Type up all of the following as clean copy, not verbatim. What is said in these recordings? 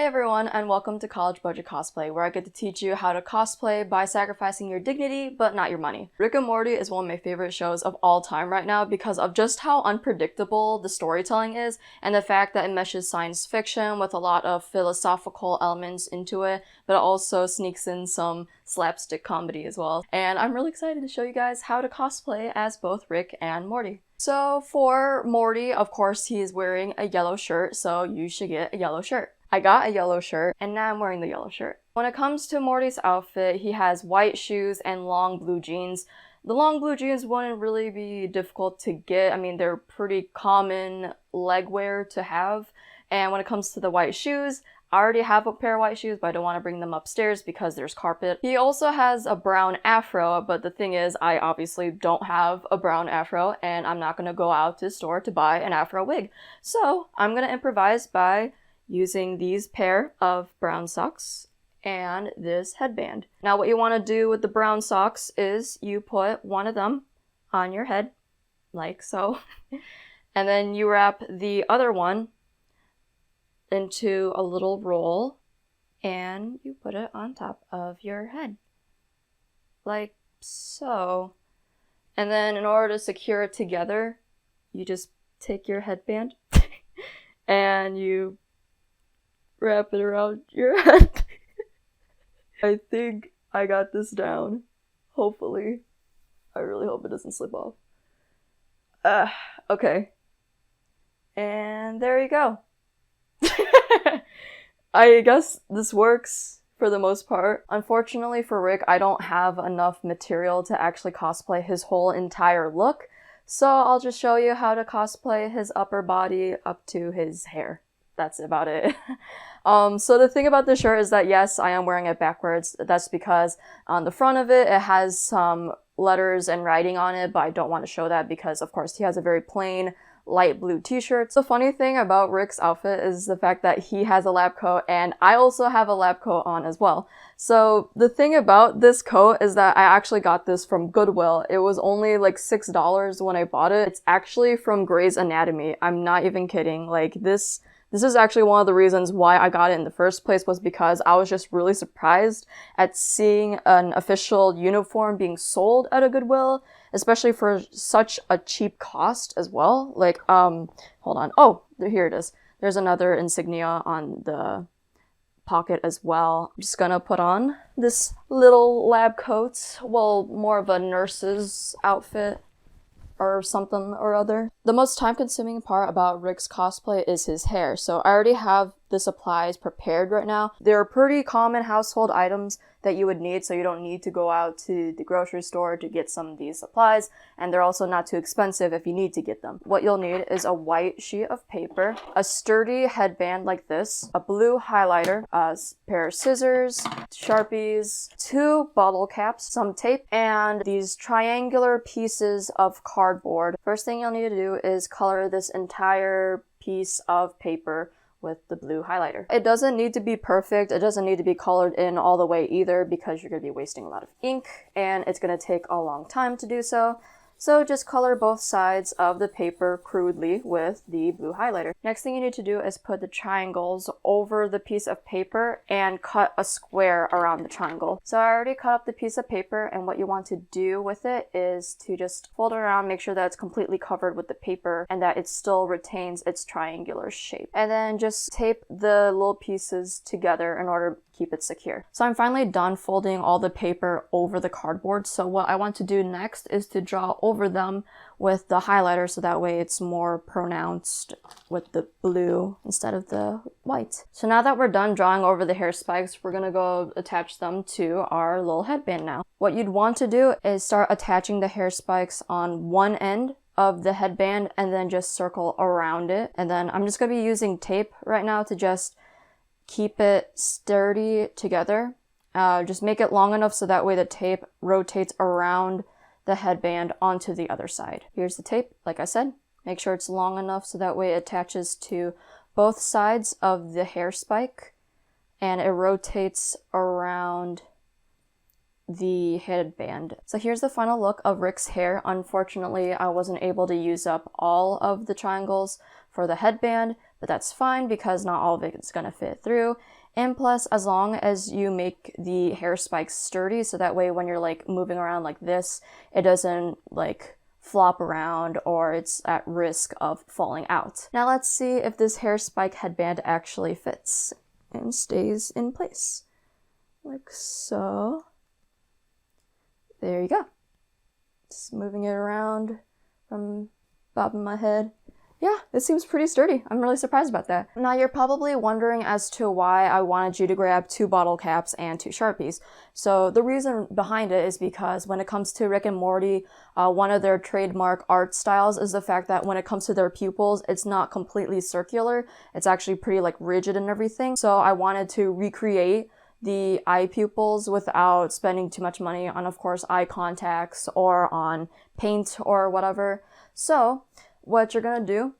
Hey everyone, and welcome to College Budget Cosplay, where I get to teach you how to cosplay by sacrificing your dignity, but not your money. Rick and Morty is one of my favorite shows of all time right now because of just how unpredictable the storytelling is, and the fact that it meshes science fiction with a lot of philosophical elements into it, but it also sneaks in some slapstick comedy as well. And I'm really excited to show you guys how to cosplay as both Rick and Morty. So for Morty, of course, he is wearing a yellow shirt, so you should get a yellow shirt. I got a yellow shirt, and now I'm wearing the yellow shirt. When it comes to Morty's outfit, he has white shoes and long blue jeans. The long blue jeans wouldn't really be difficult to get. I mean, they're pretty common leg wear to have. And when it comes to the white shoes, I already have a pair of white shoes, but I don't want to bring them upstairs because there's carpet. He also has a brown afro, but the thing is, I obviously don't have a brown afro, and I'm not going to go out to the store to buy an afro wig. So I'm going to improvise by using these pair of brown socks and this headband. Now what you want to do with the brown socks is you put one of them on your head, like so, and then you wrap the other one into a little roll and you put it on top of your head, like so. And then in order to secure it together, you just take your headband and you wrap it around your head. I think I got this down. Hopefully. I really hope it doesn't slip off. Okay. And there you go. I guess this works for the most part. Unfortunately for Rick, I don't have enough material to actually cosplay his whole entire look, so I'll just show you how to cosplay his upper body up to his hair. That's about it. So the thing about this shirt is that yes, I am wearing it backwards. That's because on the front of it, it has some letters and writing on it, but I don't want to show that because of course he has a very plain light blue t-shirt. The funny thing about Rick's outfit is the fact that he has a lab coat and I also have a lab coat on as well. So the thing about this coat is that I actually got this from Goodwill. It was only like $6 when I bought it. It's actually from Grey's Anatomy. I'm not even kidding. Like this is actually one of the reasons why I got it in the first place, was because I was just really surprised at seeing an official uniform being sold at a Goodwill, especially for such a cheap cost as well. Like, hold on. Oh, here it is. There's another insignia on the pocket as well. I'm just gonna put on this little lab coat. Well, more of a nurse's outfit or something or other. The most time-consuming part about Rick's cosplay is his hair, so I already have the supplies prepared right now. They're pretty common household items that you would need, so you don't need to go out to the grocery store to get some of these supplies, and they're also not too expensive if you need to get them. What you'll need is a white sheet of paper, a sturdy headband like this, a blue highlighter, a pair of scissors, Sharpies, 2 bottle caps, some tape, and these triangular pieces of cardboard. First thing you'll need to do is color this entire piece of paper with the blue highlighter. It doesn't need to be perfect. It doesn't need to be colored in all the way either because you're going to be wasting a lot of ink and it's going to take a long time to do so. So just color both sides of the paper crudely with the blue highlighter. Next thing you need to do is put the triangles over the piece of paper and cut a square around the triangle. So I already cut up the piece of paper, and what you want to do with it is to just fold it around, make sure that it's completely covered with the paper and that it still retains its triangular shape. And then just tape the little pieces together in order to keep it secure. So I'm finally done folding all the paper over the cardboard. So what I want to do next is to draw over them with the highlighter, so that way it's more pronounced with the blue instead of the white. So now that we're done drawing over the hair spikes, we're gonna go attach them to our little headband now. What you'd want to do is start attaching the hair spikes on one end of the headband and then just circle around it. And then I'm just gonna be using tape right now to just keep it sturdy together. Just make it long enough so that way the tape rotates around the headband onto the other side. Here's the tape, like I said. Make sure it's long enough so that way it attaches to both sides of the hair spike and it rotates around the headband. So here's the final look of Rick's hair. Unfortunately, I wasn't able to use up all of the triangles for the headband, but that's fine because not all of it is gonna fit through. And plus, as long as you make the hair spikes sturdy, so that way when you're like moving around like this, it doesn't like flop around or it's at risk of falling out. Now let's see if this hair spike headband actually fits and stays in place. Like so. There you go. Just moving it around from bobbing my head. Yeah, it seems pretty sturdy. I'm really surprised about that. Now you're probably wondering as to why I wanted you to grab 2 bottle caps and 2 Sharpies. So the reason behind it is because when it comes to Rick and Morty, one of their trademark art styles is the fact that when it comes to their pupils, it's not completely circular. It's actually pretty like rigid and everything. So I wanted to recreate the eye pupils without spending too much money on, of course, eye contacts or on paint or whatever. So what you're gonna do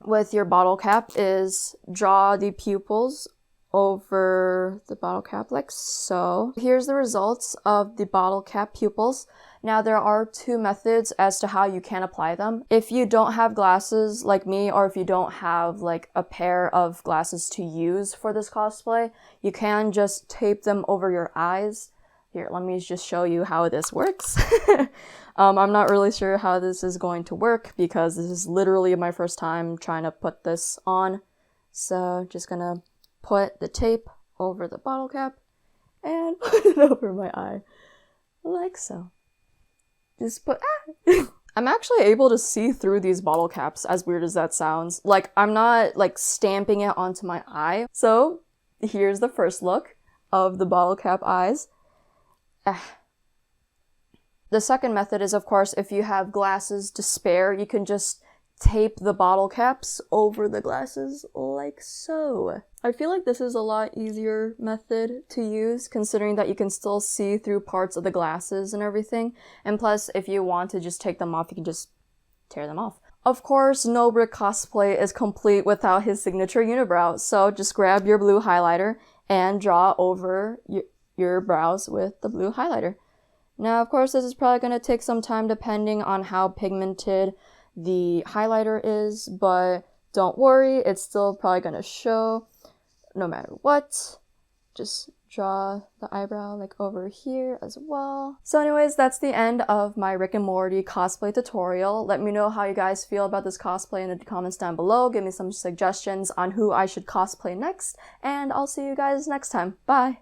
with your bottle cap is draw the pupils over the bottle cap like so. Here's the results of the bottle cap pupils. Now there are 2 methods as to how you can apply them. If you don't have glasses like me, or if you don't have like a pair of glasses to use for this cosplay, you can just tape them over your eyes. Here, let me just show you how this works. I'm not really sure how this is going to work because this is literally my first time trying to put this on. So just gonna put the tape over the bottle cap and put it over my eye like so. Just put, I'm actually able to see through these bottle caps, as weird as that sounds. Like, I'm not like stamping it onto my eye. So here's the first look of the bottle cap eyes. The second method is, of course, if you have glasses to spare, you can just tape the bottle caps over the glasses like so. I feel like this is a lot easier method to use, considering that you can still see through parts of the glasses and everything. And plus, if you want to just take them off, you can just tear them off. Of course, no Budget Cosplay is complete without his signature unibrow, so just grab your blue highlighter and draw over your brows with the blue highlighter. Now, of course, this is probably going to take some time depending on how pigmented the highlighter is, but don't worry, it's still probably going to show no matter what. Just draw the eyebrow like over here as well. So anyways, that's the end of my Rick and Morty cosplay tutorial. Let me know how you guys feel about this cosplay in the comments down below. Give me some suggestions on who I should cosplay next, and I'll see you guys next time. Bye!